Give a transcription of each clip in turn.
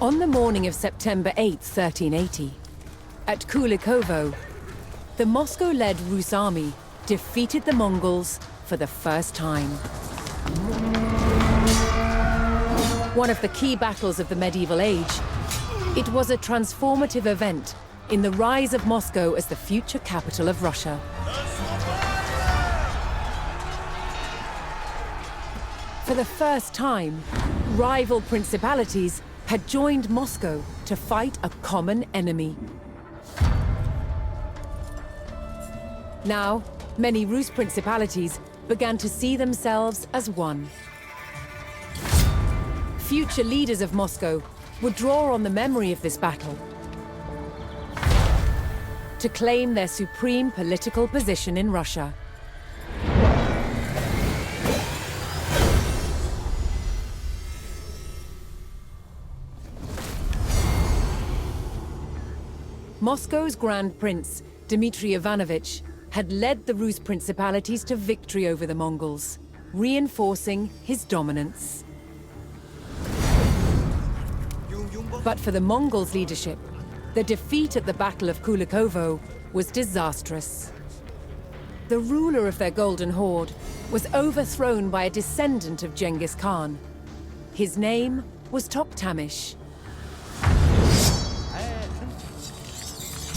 On the morning of September 8, 1380, at Kulikovo, the Moscow-led Rus army defeated the Mongols for the first time. One of the key battles of the medieval age, it was a transformative event in the rise of Moscow as the future capital of Russia. For the first time, rival principalities had joined Moscow to fight a common enemy. Now, many Rus principalities began to see themselves as one. Future leaders of Moscow would draw on the memory of this battle to claim their supreme political position in Russia. Moscow's Grand Prince, Dmitry Ivanovich, had led the Rus principalities to victory over the Mongols, reinforcing his dominance. But for the Mongols' leadership, the defeat at the Battle of Kulikovo was disastrous. The ruler of their Golden Horde was overthrown by a descendant of Genghis Khan. His name was Toktamish.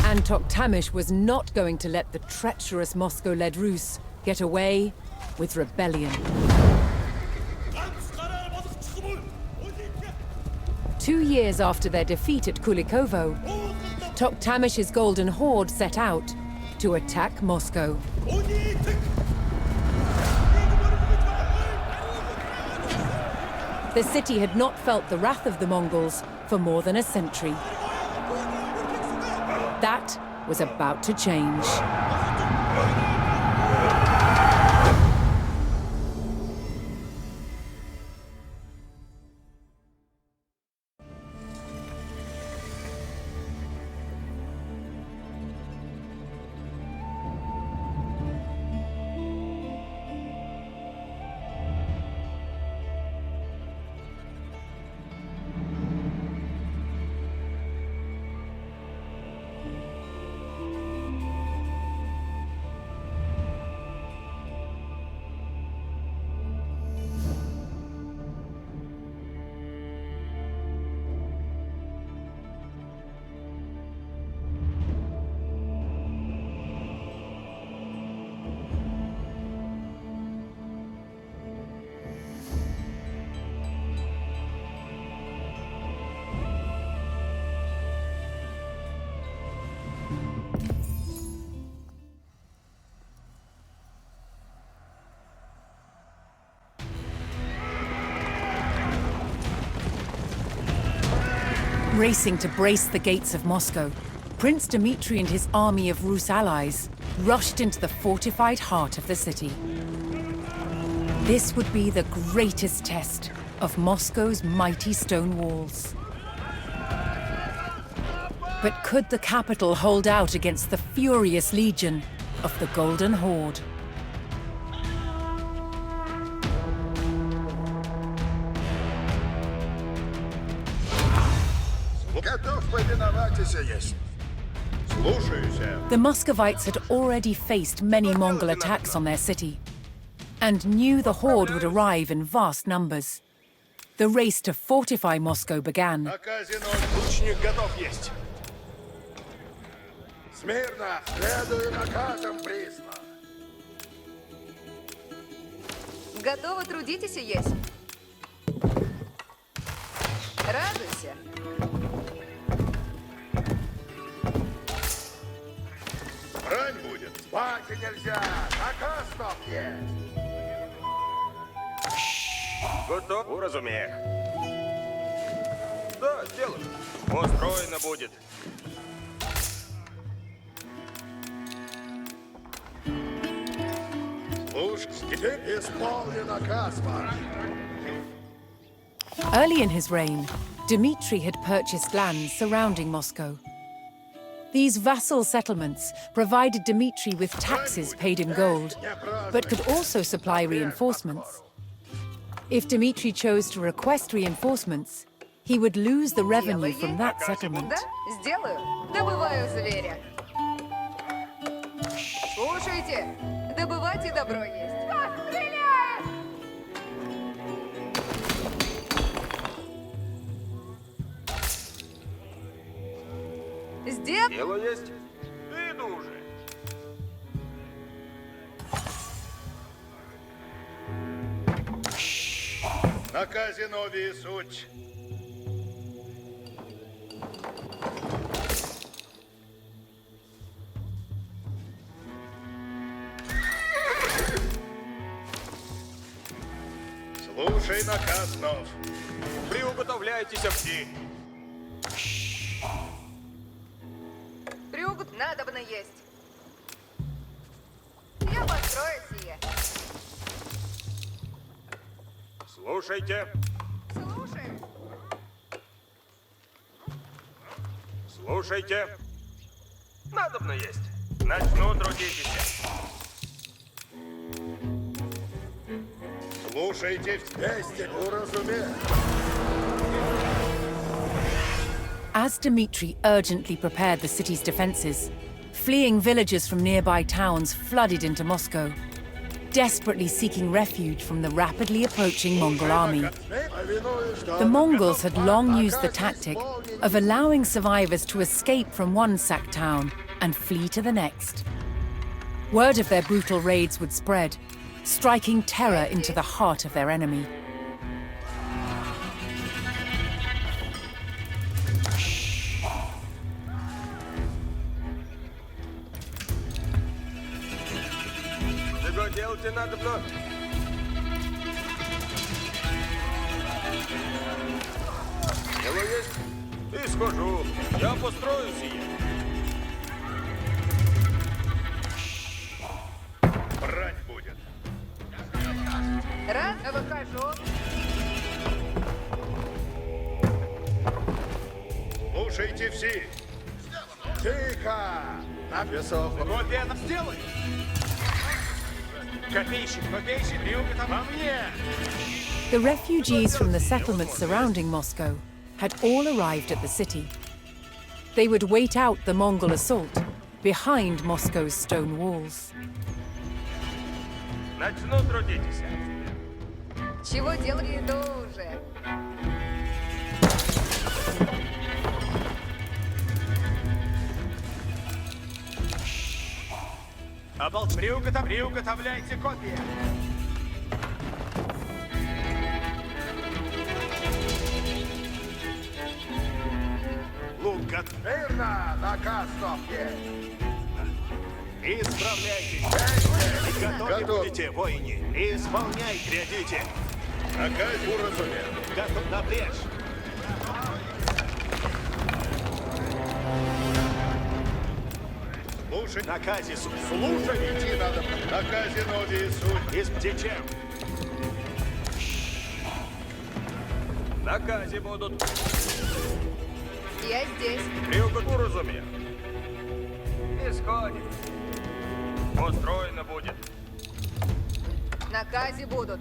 And Toktamish was not going to let the treacherous Moscow-led Rus get away with rebellion. 2 years after their defeat at Kulikovo, Toktamish's Golden Horde set out to attack Moscow. The city had not felt the wrath of the Mongols for more than a century. That was about to change. Racing to brace the gates of Moscow, Prince Dmitry and his army of Rus allies rushed into the fortified heart of the city. This would be the greatest test of Moscow's mighty stone walls. But could the capital hold out against the furious legion of the Golden Horde? The Muscovites had already faced many Mongol attacks on their city, and knew the horde would arrive in vast numbers. The race to fortify Moscow began. Готово, трудитесь и есть. Радуйся. Брань будет, спать нельзя, наказ стоп есть. Готов? Уразумех. Да, сделаю. Устроено будет. Уж теперь исполни наказ, пора. Early in his reign, Dmitry had purchased lands surrounding Moscow. These vassal settlements provided Dmitry with taxes paid in gold, but could also supply reinforcements. If Dmitry chose to request reinforcements, he would lose the revenue from that settlement. Да, сделаю. Добываю зверя. Слушайте, добывать и добро есть. Кто стреляет? Дело есть. Иду уже. На казинові суть. Слушай наказ, Нов. Приуготовляйтесь всі. Приугот надобно есть. Я построю сие. Слушайте. Слушаю. Слушайте. Надобно есть. Начну трудитесь. Слушайте вместе, уразуме. As Dmitri urgently prepared the city's defenses, fleeing villagers from nearby towns flooded into Moscow, desperately seeking refuge from the rapidly approaching Mongol army. The Mongols had long used the tactic of allowing survivors to escape from one sacked town and flee to the next. Word of their brutal raids would spread, striking terror into the heart of their enemy. Чего делать надобно? Дело есть. И схожу. Я построю сие. Брать будет. Раз, выхожу. Слушайте все. Тихо! На весов. Копия нам сделай! Копейщик, приуготовь во мне! The refugees from the settlements surrounding Moscow had all arrived at the city. They would wait out the Mongol assault behind Moscow's stone walls. Начну трудитесь. Чего делать иду уже? Приуготовляйте копии! Лук готов. Мирно! Наказ, Нов, есть. Исправляйтесь! Готовы Готов. будете, воине! Исполняй, глядите! Наказ уразуме. Готов на брешь! Слушай. Наказе суд! Слушай, идти надо. На казинові суть. Из птичем! Накази будут. Я здесь. Приуготову разуме. Исходит. Устроено будет. Накази будут.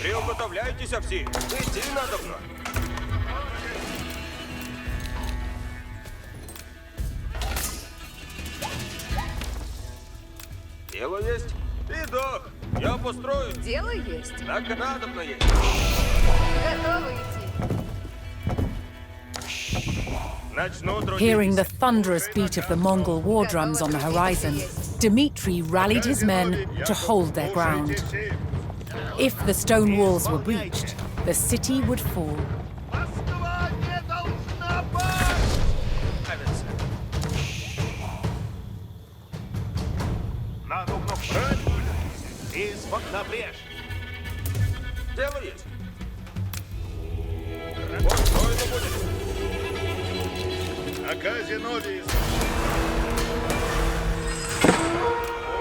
Приуготовляйтесь все. Идти надобно. Дело есть. Иду. Я построю. Дело есть. Так и надобно есть. Готовы идти. Начну Hearing the трудитесь. thunderous beat of the Mongol war drums on the horizon, Dmitri rallied his men to hold their ground. If the stone walls were breached, the city would fall. Москва не должна пасть! На ну брать! Из-под на брешь! Дело есть. Построено будет. На казинові суть.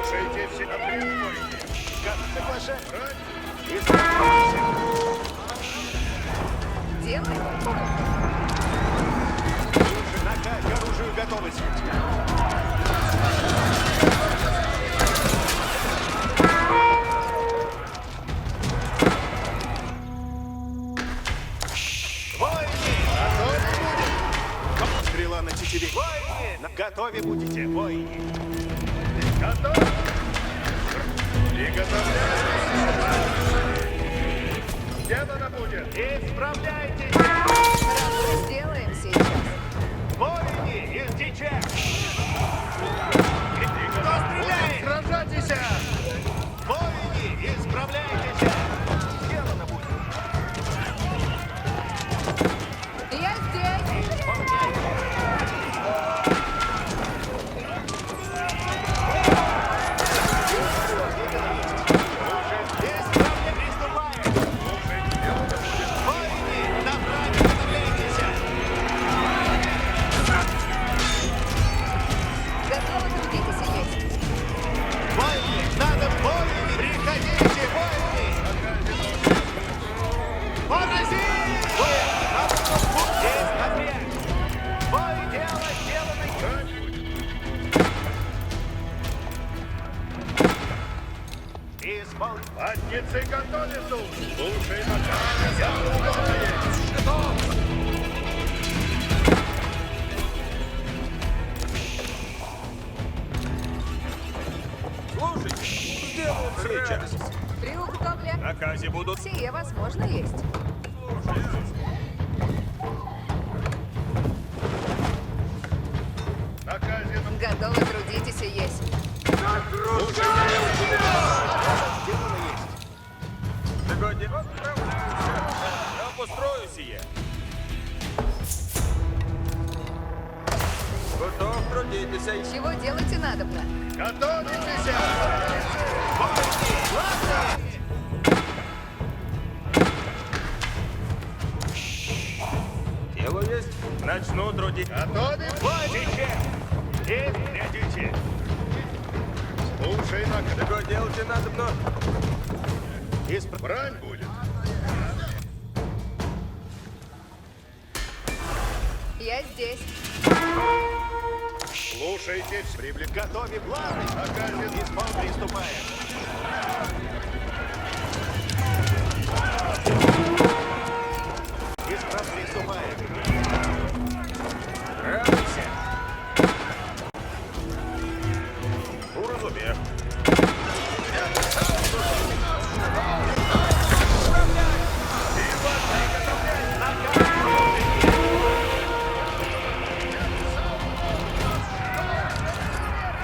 Слушайте все на предвойне. Соглашай! Брать. Делай. Оружие, оружию готовность! Готовы будете, воины. Готов? Приготовляйтесь! Сделано будет! Исправляйтесь! Работу сделаем сейчас. Воины из дича! Кто стреляет? Сражайтесь! Воины, исправляйтесь! Сделано будет! Я здесь! Исправля приступаем! Воины, добра приготовляйтесь! Готовы трудитесь есть. Воины, надо воины! Приходите, воины! Порази! Воины, надо здесь напрячь! Бой, дело сделано! Исполнить! Латницы готовятся! Слушай наказ! Я готов! Готов! Слушайте, сделаем сейчас. Приуготовля. Наказе будут. Сие возможно есть. Наказе Готовы трудитесь и есть. Сделано есть. Догоди. Я построю сие. Готов, трудитесь. Чего делать и надобно? готовитесь! Дело есть. Начну трудить. Готовы? Водите! И глядите! Слушай наказ! Что делать надо мной? Брань будет! Я здесь. Слушайте, Готове планы! наказе Испол приступаем! Испол приступаем! Радуйся. Уразумев.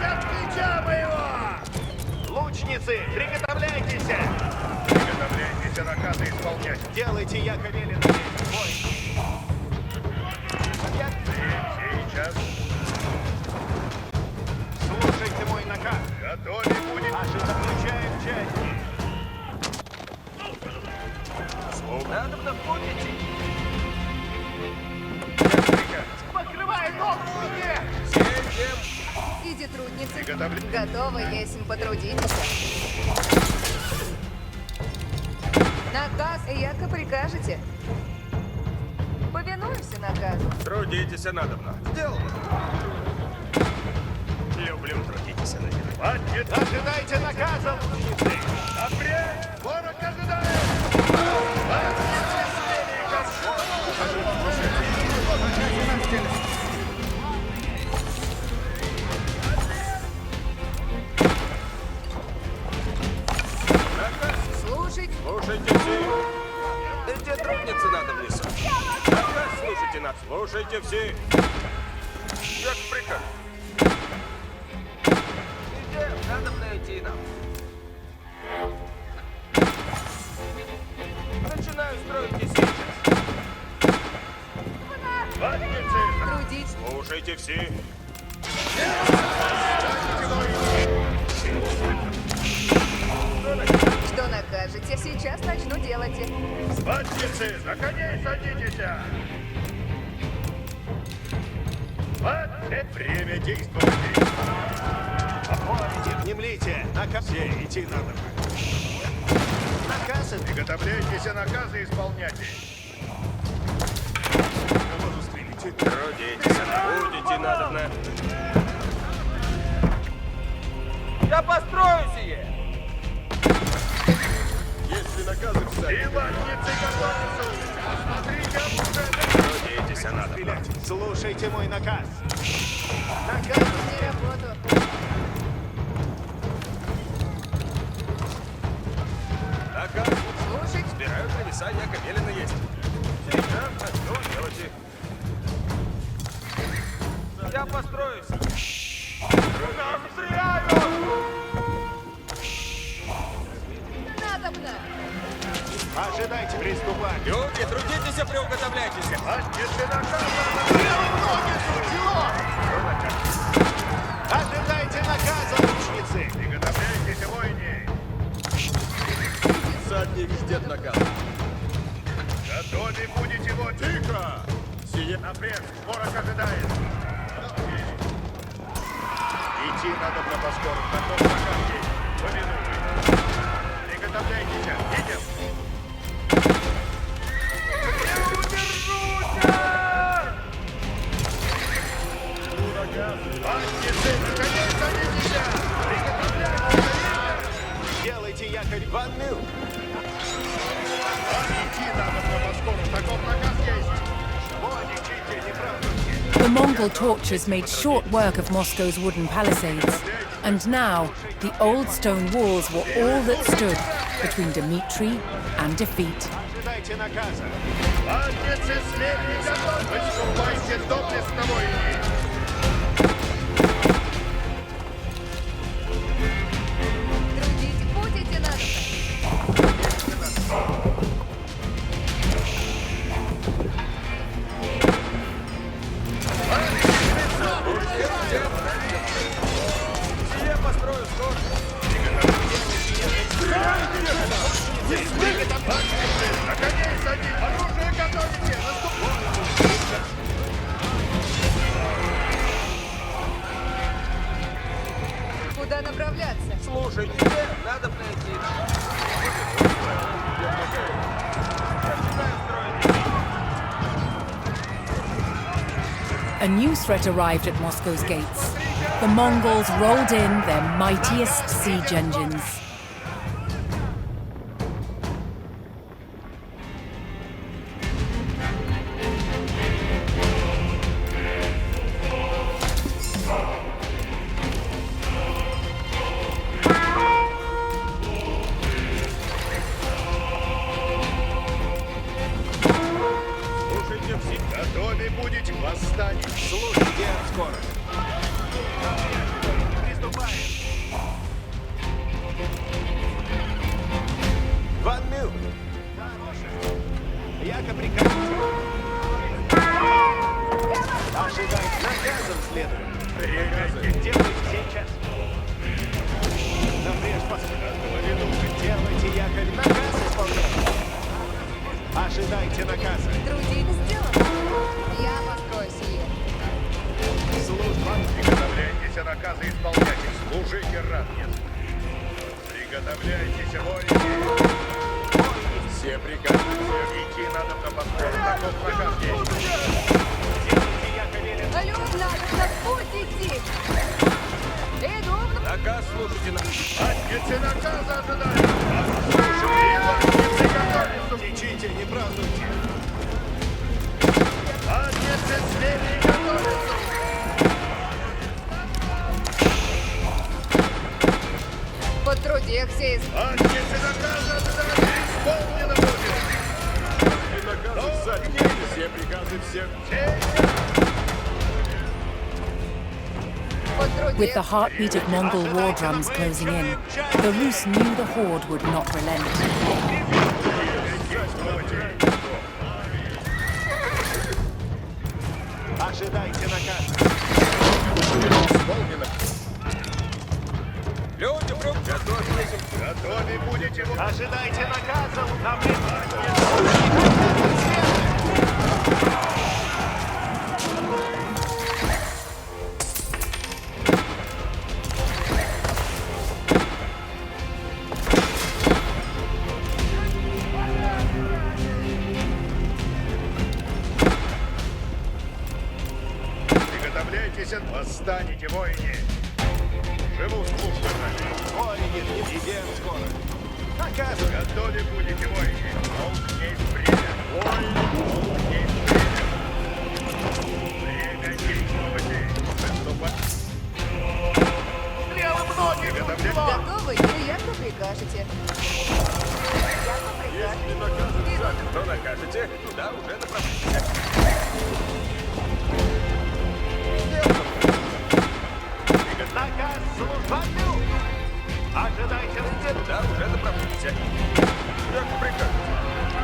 от плеча моего! Лучницы, приготовляйтесь! Приготовляйтесь наказы исполнять! Делайте, яко велено! Бой! Сейчас Слушайте мой наказ! готовы будет! Наши заключаем части! Надо мной будете. Покрывай ногу мне! Иди, трудницы. Приготовлен. Готовы, есть потрудитесь. Наказ, яко прикажете. Повинуемся наказу. Трудитесь надо мной. Сделано. Люблю трудитесь надо мной. Хватит! Ожидайте наказа, лучницы! Апрель! Ворог ожидает! Слушать. Слушайте все. Где трудницы надо мне сам? Наказ слушайте нас. Слушайте все. Как приказ. Где надо найти нам? Начинаю строить здесь сейчас. Хватницы! Трудить. Слушайте все. Что накажете, сейчас начну делать. Хватницы! На коней садитесь! Хватит! Время действовать! Помните, внемлите! Наказ все, идти надо! Наказы! Приготовляйтесь наказы исполнять! Кого застрелите? Трудитесь. Будете надобно. Я построю сие. Если наказы встали... И хватницы готовятся! Смотрите, оружие! Трудитесь надо мной. Стрелять! Слушайте мой наказ! Наказ Ожидайте приступать. Люди, трудитесь и приуготовляйтесь. Отнеси наказ! Ожидайте наказа, лучницы. Приготовляйтесь, воины! Задник ждет наказ. Готовы будете вот... Тихо! Сие напред, ворог ожидает! Идти надо на поскору, готов наказ есть. Поминуй. Приготовляйтесь, идем! Отнеси, наконец, садитесь! Приготовляйтесь! Делайте якорь в Анну. Идти надо на поскору, таков наказ есть! Водичите, не празднуйте. The Mongol torches made short work of Moscow's wooden palisades, and now the old stone walls were all that stood between Dmitri and defeat. Ожидайте наказа. Отнеси следний готов! Выступайте доблестно, воины! Трудить будете надо. Я построю скоро. На коней садись! Оружие готовьте! Наступайте! Куда направляться? Слушайте, надо пройти. A new threat arrived at Moscow's gates. The Mongols rolled in their mightiest siege engines. Слушайте все. Готовы будете восстать! Слушайте, скоро. Приступаем. В Анну. Яко прикажете. Ожидайте наказом следует. Приготовьте! Делайте сейчас. Напрежь посмотрите. Делайте якорь. Наказ исполняйте. Ожидайте наказа. Трудить сделано. Я построю сие. Служба. Приготовляйтесь, наказы исполнять! Служите ратниц! Приготовляйтесь, воины! Все приказы, идти надо на поскору, таков наказ есть! Делайте якорь. Алло, надо на путь идти. Иду. Наказ слушайте на... Отнеси наказа ожидают! Слушайте, приготовиться! Течите, не празднуйте. Отнеси следний готовиться! По труде все Отнеси наказа ожидают! Исполнено будет! И наказы сзади! Все приказы всех! With the heartbeat of Mongol war drums closing in, the Rus knew the horde would not relent. Ожидайте наказа. Люди, готовьтесь. Готовы будете... Ожидайте наказа. Напрямую. Приготовляйтесь, восстанете, воины! Живу слушаться! Воины, идем скоро. Наказывай. Готовы будете, воины! Долг есть время! Воины, долг есть время! Время действовать! Выступать! Левым ноги. Приготовляйтесь! готовы, и яко прикажете. Яко прикажете. Если наказы сзади, то накажете, туда уже направляйте. Наказ служба. Ожидайте раздел. Туда уже направляйте. Как прикажете.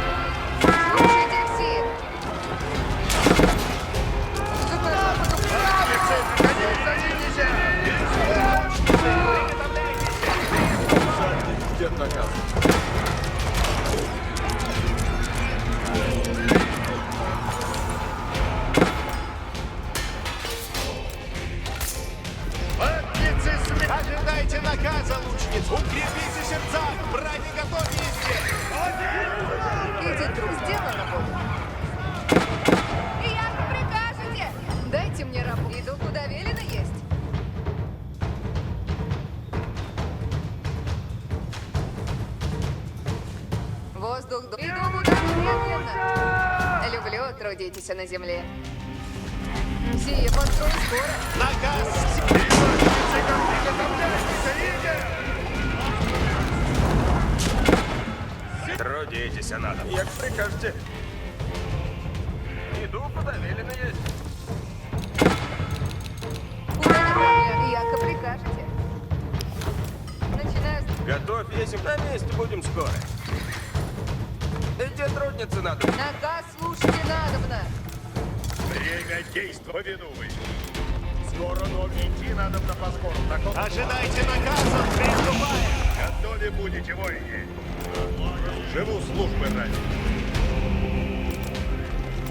Ожидайте наказа, лучниц! Укрепите сердца! Братья, готовьтесь! Иди, друг, сделано будет. И як прикажете? Дайте мне рабу. Иду, куда велено есть. Воздух... Иду, куда медленно. Люблю, трудитесь на земле. Сие построю скоро. Наказ! Трудитесь, надо. Як прикажете. Иду, куда велено есть. Куда направляю? Яко прикажете. Начинаю с... Готовь, если на месте будем скоро. Где трудница надо? Наказ слушайте надобно. Время действовать. Повинуй. Скоро но идти надо на поскору. Таков... Ожидайте наказа, приступаем! Готовы будете, воины. Живу службы ради.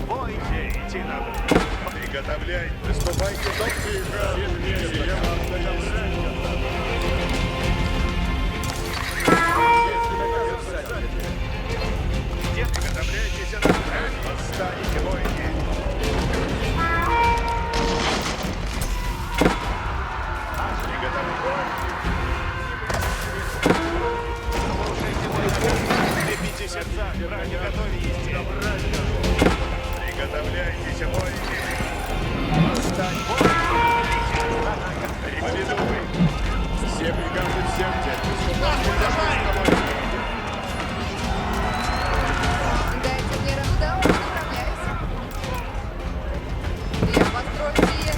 Бойте, идти надо. Приготовляй, приступайте до тихо. Я вам Приготовляйтесь на восстанете, воины. Укрепите сердца! Братья, готовьтесь! Приготовляйтесь, воины. Встань! Повинуй. Все бригады в сердце. Приступайте. Дайте мне рабу, да, он направляюсь. Я построю сие.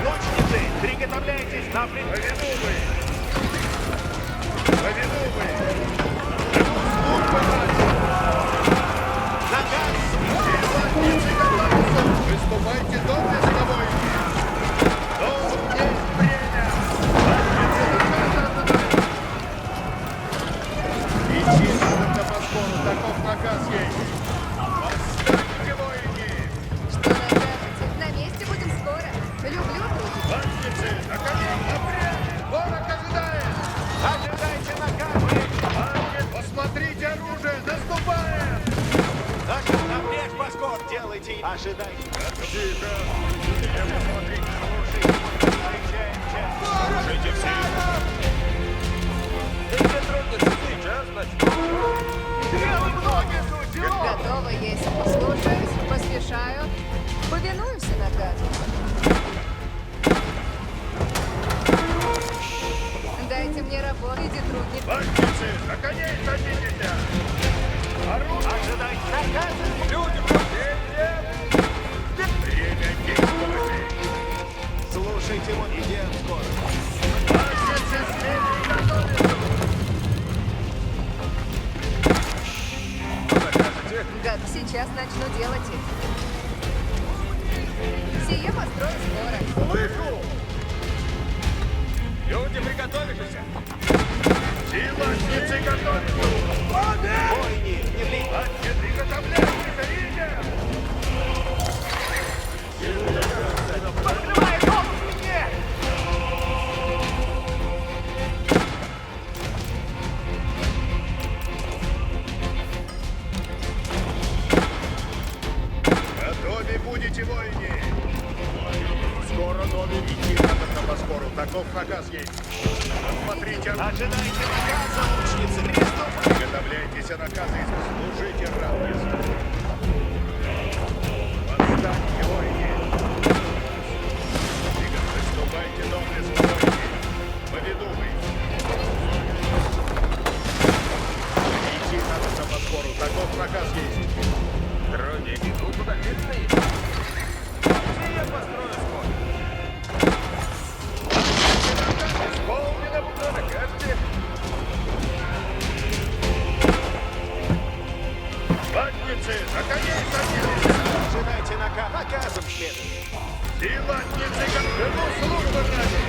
Лучницы, приготовляйтесь на прицел! Наказ! Приступайте доблестно, воины. Должен есть время. Идти надо на поскору, таков наказ есть. Восстаньте, воины. Что накажете? На месте будем скоро. Люблю трудиться. Латницы, на коней, напрямь. Ворог ожидает. Ожидайте наказа! Посмотрите оружие, наступаем. Напрячь поскор, делайте! Ожидайте! Тихо. Я посмотрите. Слушайте все. Где трудница? Сейчас начнем. Готово есть. Слушаюсь, поспешаю. Повинуемся наказу. Дайте мне работу, иди трудник. Латницы, на коней садитесь. Оружие. Ожидайте наказа! Люди, Время действовать. Слушайте, вот идем скоро! Латницы, смелее готовиться. накажете. Гад, сейчас начну делать их. Сие построю скоро. Слышу. Люди, приготовились. И латницы готовятся. Бойни, не бейте! Латницы, приготовляйтесь, видим. Покрывай голову мне! Готовы будете, воины. Скоро новый идти надо на поскору. Таков наказ есть. Посмотрите, Ожидайте наказа, лучницы! Приступайте! приготовляйтесь наказы и служите равнинству. Восстаньте, воины. Приступайте, доблестно, воины. Повинуй. Идти надо на поскору. Таков наказ есть. Трудник, иду, куда велено есть. Я построю скоро. Исполнено, что накажете. Латницы, на коней садитесь. Ожидайте наказом следует! И латницы, как живу службы ради.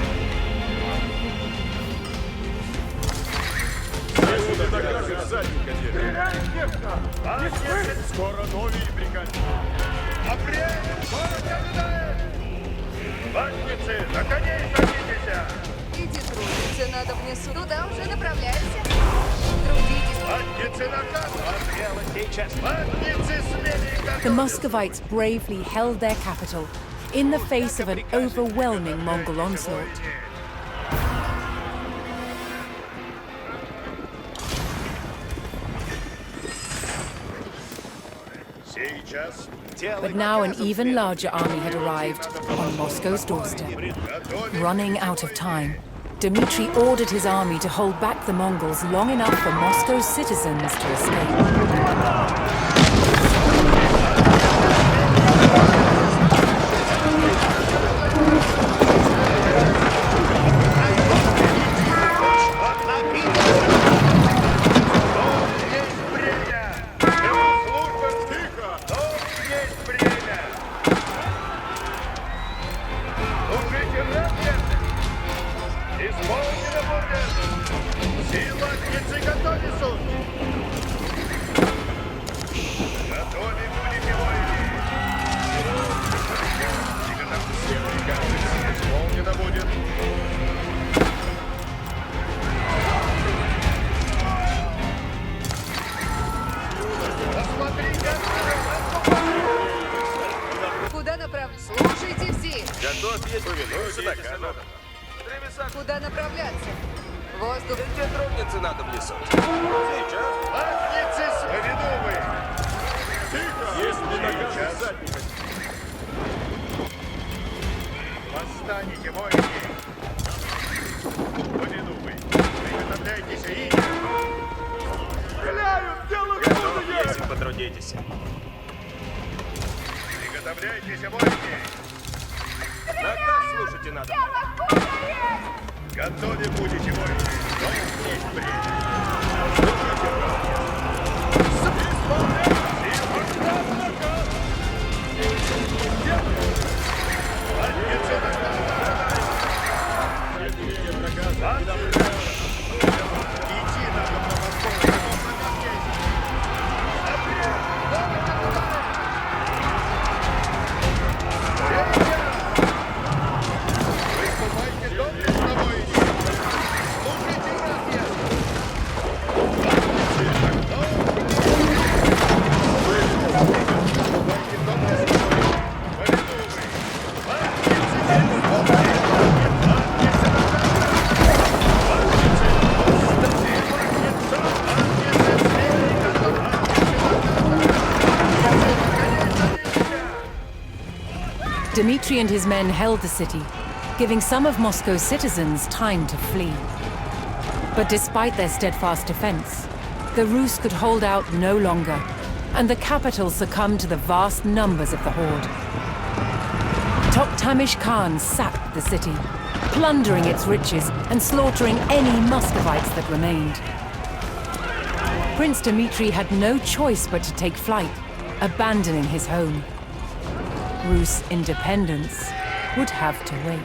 Если накажет, задника держит. Латницы, скоро новые приказ. Апрель, город ожидает. Латницы, на коней садитесь. Готовься! Иди трудиться, надо внесу. Туда уже направляйся. Трудитесь. Мантицы наказаны! Дело сейчас. Мантицы смели The Muscovites bravely held their capital in the face of an overwhelming Mongol onslaught. Сейчас. But now an even larger army had arrived on Moscow's doorstep. Running out of time, Dmitry ordered his army to hold back the Mongols long enough for Moscow's citizens to escape. Куда направляться? Слушайте все. Готов есть повинуйся наказу. Куда направляться? Воздух. Где тронется надо в лесу? Сейчас. Мантицы повинувы! Тихо! Если наказ Восстанете, воины! Повинувы! Приготовляйтесь и... готов, если потрудитесь. Приготовляйтесь, воины! Наказ слушайте надо. Готовы будете, воины! Но есть время! Dmitry and his men held the city, giving some of Moscow's citizens time to flee. But despite their steadfast defense, the Rus could hold out no longer, and the capital succumbed to the vast numbers of the horde. Toktamish Khan sacked the city, plundering its riches and slaughtering any Muscovites that remained. Prince Dmitry had no choice but to take flight, abandoning his home. Rus' independence would have to wait.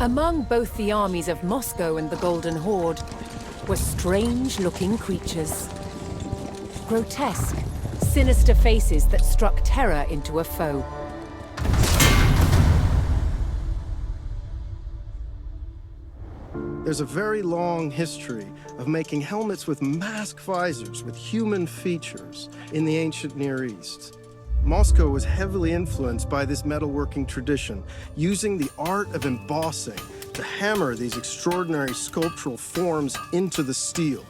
Among both the armies of Moscow and the Golden Horde were strange-looking creatures. Grotesque, sinister faces that struck terror into a foe. There's a very long history of making helmets with mask visors with human features in the ancient Near East. Moscow was heavily influenced by this metalworking tradition, using the art of embossing to hammer these extraordinary sculptural forms into the steel.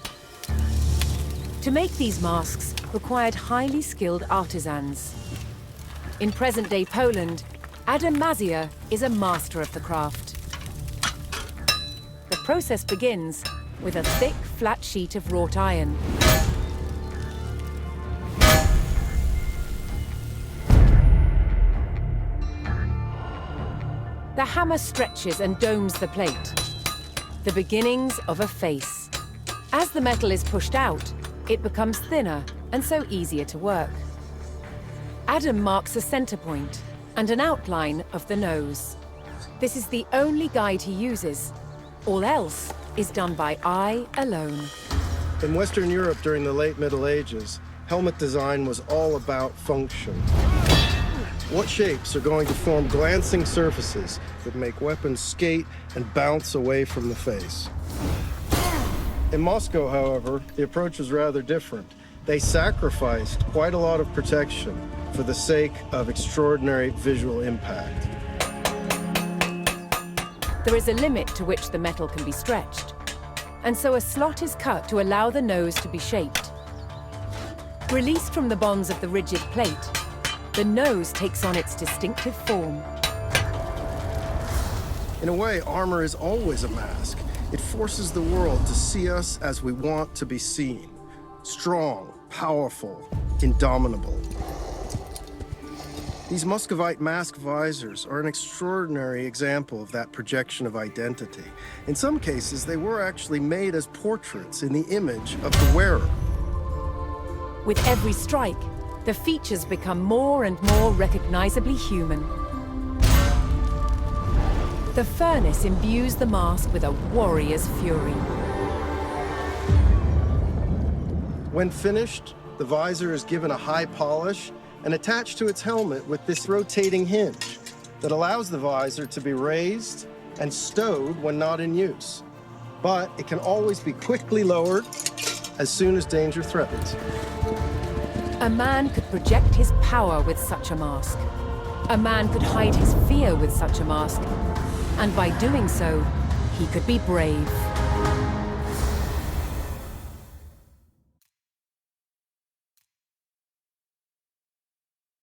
To make these masks, required highly skilled artisans. In present-day Poland, Adam Mazia is a master of the craft. The process begins with a thick, flat sheet of wrought iron. The hammer stretches and domes the plate, the beginnings of a face. As the metal is pushed out, it becomes thinner and so easier to work. Adam marks a center point and an outline of the nose. This is the only guide he uses. All else is done by eye alone. In Western Europe during the late Middle Ages, helmet design was all about function. What shapes are going to form glancing surfaces that make weapons skate and bounce away from the face? In Moscow, however, the approach was rather different. They sacrificed quite a lot of protection for the sake of extraordinary visual impact. There is a limit to which the metal can be stretched, and so a slot is cut to allow the nose to be shaped. Released from the bonds of the rigid plate, the nose takes on its distinctive form. In a way, armor is always a mask. It forces the world to see us as we want to be seen. Strong, powerful, indomitable. These Muscovite mask visors are an extraordinary example of that projection of identity. In some cases, they were actually made as portraits in the image of the wearer. With every strike, the features become more and more recognizably human. The furnace imbues the mask with a warrior's fury. When finished, the visor is given a high polish and attached to its helmet with this rotating hinge that allows the visor to be raised and stowed when not in use. But it can always be quickly lowered as soon as danger threatens. A man could project his power with such a mask. A man could hide his fear with such a mask. And by doing so, he could be brave.